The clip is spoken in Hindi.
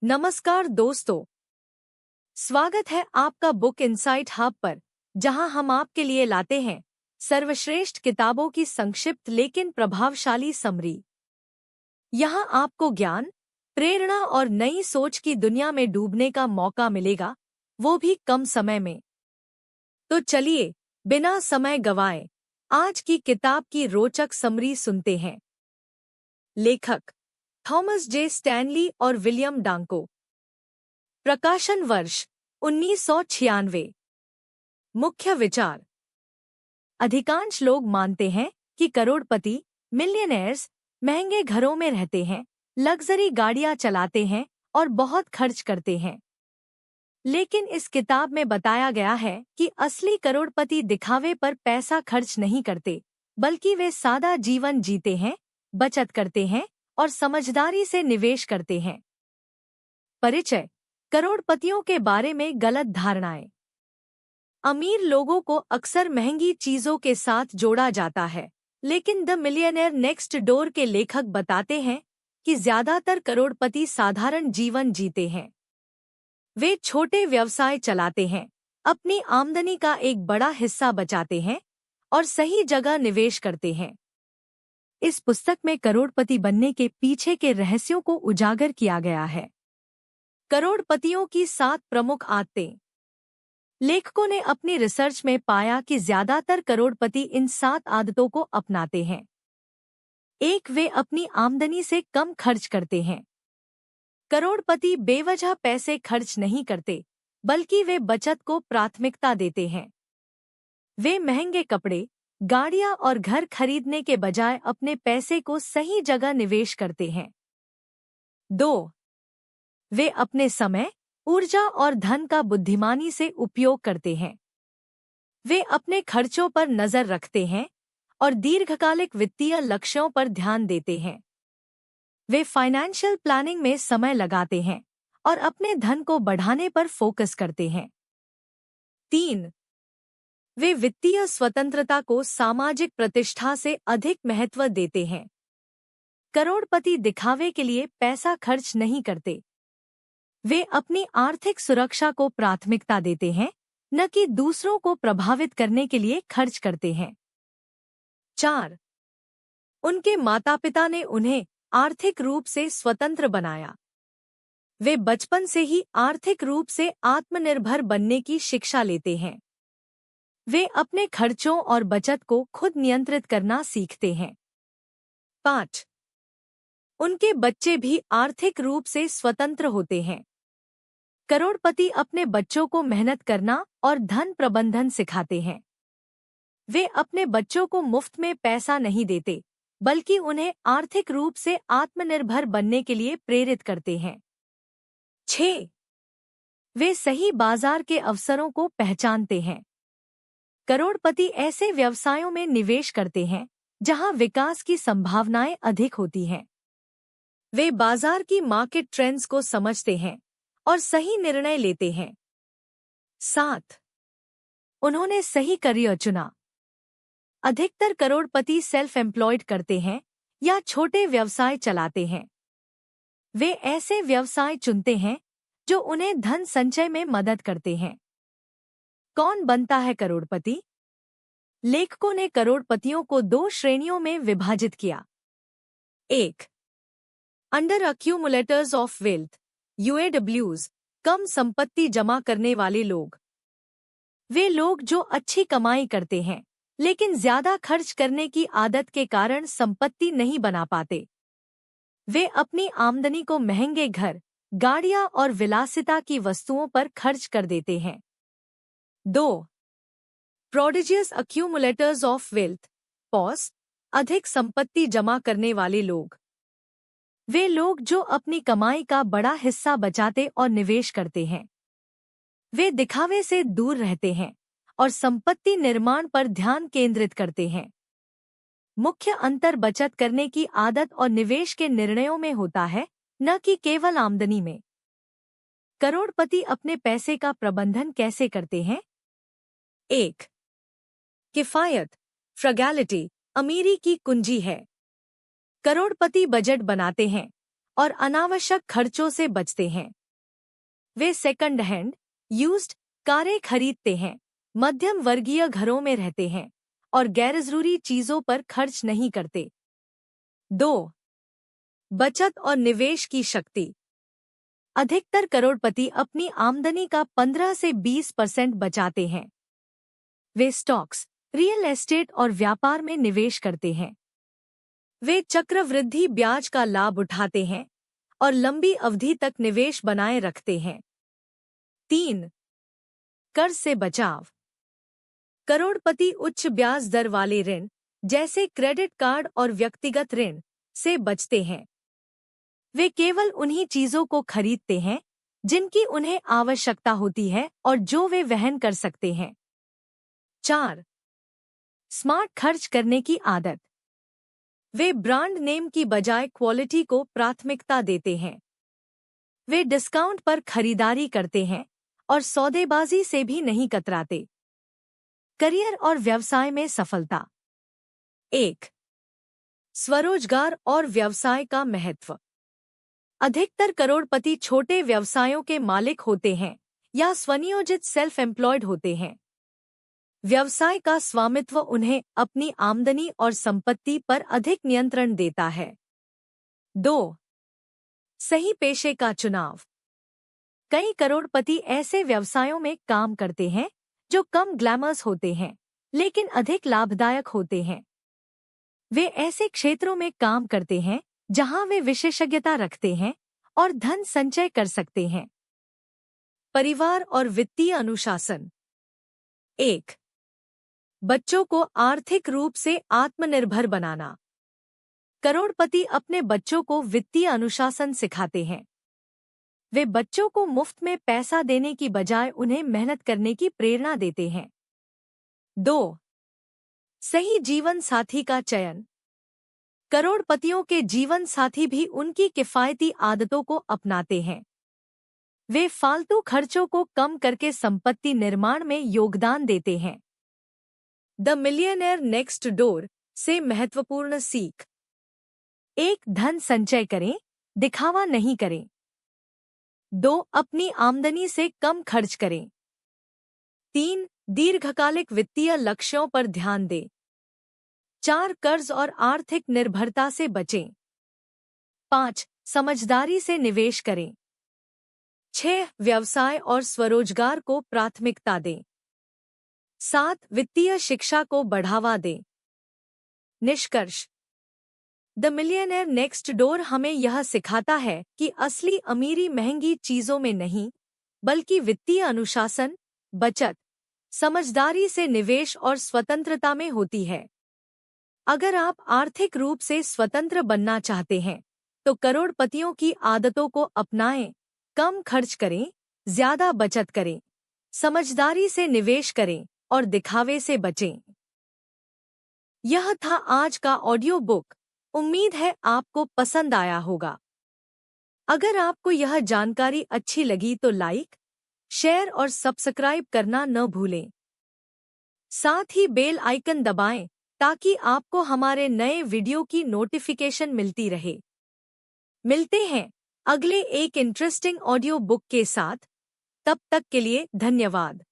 नमस्कार दोस्तों, स्वागत है आपका बुक इनसाइट हब पर, जहां हम आपके लिए लाते हैं सर्वश्रेष्ठ किताबों की संक्षिप्त लेकिन प्रभावशाली समरी। यहां आपको ज्ञान, प्रेरणा और नई सोच की दुनिया में डूबने का मौका मिलेगा, वो भी कम समय में। तो चलिए, बिना समय गंवाए आज की किताब की रोचक समरी सुनते हैं। लेखक थॉमस जे स्टैनली और विलियम डांको। प्रकाशन वर्ष 1996। मुख्य विचार। अधिकांश लोग मानते हैं कि करोड़पति मिलियनेयर्स महंगे घरों में रहते हैं, लग्जरी गाड़ियां चलाते हैं और बहुत खर्च करते हैं। लेकिन इस किताब में बताया गया है कि असली करोड़पति दिखावे पर पैसा खर्च नहीं करते, बल्कि वे सादा जीवन जीते हैं, बचत करते हैं और समझदारी से निवेश करते हैं। परिचय। करोड़पतियों के बारे में गलत धारणाएं। अमीर लोगों को अक्सर महंगी चीजों के साथ जोड़ा जाता है, लेकिन द मिलियनेयर नेक्स्ट डोर के लेखक बताते हैं कि ज्यादातर करोड़पति साधारण जीवन जीते हैं। वे छोटे व्यवसाय चलाते हैं, अपनी आमदनी का एक बड़ा हिस्सा बचाते हैं और सही जगह निवेश करते हैं। इस पुस्तक में करोड़पति बनने के पीछे के रहस्यों को उजागर किया गया है। करोड़पतियों की 7 प्रमुख आदतें। लेखकों ने अपनी रिसर्च में पाया कि ज्यादातर करोड़पति इन 7 आदतों को अपनाते हैं। 1. वे अपनी आमदनी से कम खर्च करते हैं। करोड़पति बेवजह पैसे खर्च नहीं करते, बल्कि वे बचत को प्राथमिकता देते हैं। वे महंगे कपड़े, गाड़ियां और घर खरीदने के बजाय अपने पैसे को सही जगह निवेश करते हैं। 2. वे अपने समय, ऊर्जा और धन का बुद्धिमानी से उपयोग करते हैं। वे अपने खर्चों पर नजर रखते हैं और दीर्घकालिक वित्तीय लक्ष्यों पर ध्यान देते हैं। वे फाइनेंशियल प्लानिंग में समय लगाते हैं और अपने धन को बढ़ाने पर फोकस करते हैं। 3. वे वित्तीय स्वतंत्रता को सामाजिक प्रतिष्ठा से अधिक महत्व देते हैं। करोड़पति दिखावे के लिए पैसा खर्च नहीं करते। वे अपनी आर्थिक सुरक्षा को प्राथमिकता देते हैं, न कि दूसरों को प्रभावित करने के लिए खर्च करते हैं। 4. उनके माता-पिता ने उन्हें आर्थिक रूप से स्वतंत्र बनाया। वे बचपन से ही आर्थिक रूप से आत्मनिर्भर बनने की शिक्षा लेते हैं। वे अपने खर्चों और बचत को खुद नियंत्रित करना सीखते हैं। 5. उनके बच्चे भी आर्थिक रूप से स्वतंत्र होते हैं। करोड़पति अपने बच्चों को मेहनत करना और धन प्रबंधन सिखाते हैं। वे अपने बच्चों को मुफ्त में पैसा नहीं देते, बल्कि उन्हें आर्थिक रूप से आत्मनिर्भर बनने के लिए प्रेरित करते हैं। 6. वे सही बाजार के अवसरों को पहचानते हैं। करोड़पति ऐसे व्यवसायों में निवेश करते हैं जहां विकास की संभावनाएं अधिक होती हैं। वे बाजार की मार्केट ट्रेंड्स को समझते हैं और सही निर्णय लेते हैं। 7. उन्होंने सही करियर चुना। अधिकतर करोड़पति सेल्फ एम्प्लॉयड करते हैं या छोटे व्यवसाय चलाते हैं। वे ऐसे व्यवसाय चुनते हैं जो उन्हें धन संचय में मदद करते हैं। कौन बनता है करोड़पति? लेखकों ने करोड़पतियों को 2 श्रेणियों में विभाजित किया। 1. Under accumulators of wealth, UAWs, कम संपत्ति जमा करने वाले लोग। वे लोग जो अच्छी कमाई करते हैं, लेकिन ज्यादा खर्च करने की आदत के कारण संपत्ति नहीं बना पाते। वे अपनी आमदनी को महंगे घर, गाड़ियां और विलासिता की वस्तुओं पर खर्च कर देते हैं। 2. Prodigious accumulators of wealth, POS, अधिक संपत्ति जमा करने वाले लोग। वे लोग जो अपनी कमाई का बड़ा हिस्सा बचाते और निवेश करते हैं। वे दिखावे से दूर रहते हैं और संपत्ति निर्माण पर ध्यान केंद्रित करते हैं। मुख्य अंतर बचत करने की आदत और निवेश के निर्णयों में होता है, न कि केवल आमदनी में। करोड़पति अपने पैसे का प्रबंधन कैसे करते हैं? 1. किफायत, फ्रगैलिटी, अमीरी की कुंजी है। करोड़पति बजट बनाते हैं और अनावश्यक खर्चों से बचते हैं। वे सेकंड हैंड, यूज्ड कारें खरीदते हैं, मध्यम वर्गीय घरों में रहते हैं और गैरजरूरी चीजों पर खर्च नहीं करते। 2. बचत और निवेश की शक्ति। अधिकतर करोड़पति अपनी आमदनी का 15 से 20% बचाते हैं। वे स्टॉक्स, रियल एस्टेट और व्यापार में निवेश करते हैं। वे चक्रवृद्धि ब्याज का लाभ उठाते हैं और लंबी अवधि तक निवेश बनाए रखते हैं। 3. कर्ज से बचाव। करोड़पति उच्च ब्याज दर वाले ऋण, जैसे क्रेडिट कार्ड और व्यक्तिगत ऋण, से बचते हैं। वे केवल उन्हीं चीजों को खरीदते हैं जिनकी उन्हें आवश्यकता होती है और जो वे वहन कर सकते हैं। 4. स्मार्ट खर्च करने की आदत। वे ब्रांड नेम की बजाय क्वालिटी को प्राथमिकता देते हैं। वे डिस्काउंट पर खरीदारी करते हैं और सौदेबाजी से भी नहीं कतराते। करियर और व्यवसाय में सफलता। 1. स्वरोजगार और व्यवसाय का महत्व। अधिकतर करोड़पति छोटे व्यवसायों के मालिक होते हैं या स्वनियोजित सेल्फ एम्प्लॉयड होते हैं। व्यवसाय का स्वामित्व उन्हें अपनी आमदनी और संपत्ति पर अधिक नियंत्रण देता है। 2. सही पेशे का चुनाव। कई करोड़पति ऐसे व्यवसायों में काम करते हैं जो कम ग्लैमरस होते हैं लेकिन अधिक लाभदायक होते हैं। वे ऐसे क्षेत्रों में काम करते हैं जहां वे विशेषज्ञता रखते हैं और धन संचय कर सकते हैं। परिवार और वित्तीय अनुशासन। 1. बच्चों को आर्थिक रूप से आत्मनिर्भर बनाना। करोड़पति अपने बच्चों को वित्तीय अनुशासन सिखाते हैं। वे बच्चों को मुफ्त में पैसा देने की बजाय उन्हें मेहनत करने की प्रेरणा देते हैं। 2. सही जीवन साथी का चयन। करोड़पतियों के जीवन साथी भी उनकी किफायती आदतों को अपनाते हैं। वे फालतू खर्चों को कम करके संपत्ति निर्माण में योगदान देते हैं। द मिलियनेयर नेक्स्ट डोर से महत्वपूर्ण सीख। 1. धन संचय करें, दिखावा नहीं करें। 2. अपनी आमदनी से कम खर्च करें। 3. दीर्घकालिक वित्तीय लक्ष्यों पर ध्यान दें। 4. कर्ज और आर्थिक निर्भरता से बचें। 5. समझदारी से निवेश करें। 6. व्यवसाय और स्वरोजगार को प्राथमिकता दें। 7. वित्तीय शिक्षा को बढ़ावा दें। निष्कर्ष। द मिलियनेयर नेक्स्ट डोर हमें यह सिखाता है कि असली अमीरी महंगी चीजों में नहीं, बल्कि वित्तीय अनुशासन, बचत, समझदारी से निवेश और स्वतंत्रता में होती है। अगर आप आर्थिक रूप से स्वतंत्र बनना चाहते हैं, तो करोड़पतियों की आदतों को अपनाएं, कम खर्च करें, ज्यादा बचत करें, समझदारी से निवेश करें और दिखावे से बचें। यह था आज का ऑडियो बुक। उम्मीद है आपको पसंद आया होगा। अगर आपको यह जानकारी अच्छी लगी तो लाइक, शेयर और सब्सक्राइब करना न भूलें। साथ ही बेल आइकन दबाएं ताकि आपको हमारे नए वीडियो की नोटिफिकेशन मिलती रहे। मिलते हैं अगले एक इंटरेस्टिंग ऑडियो बुक के साथ। तब तक के लिए धन्यवाद।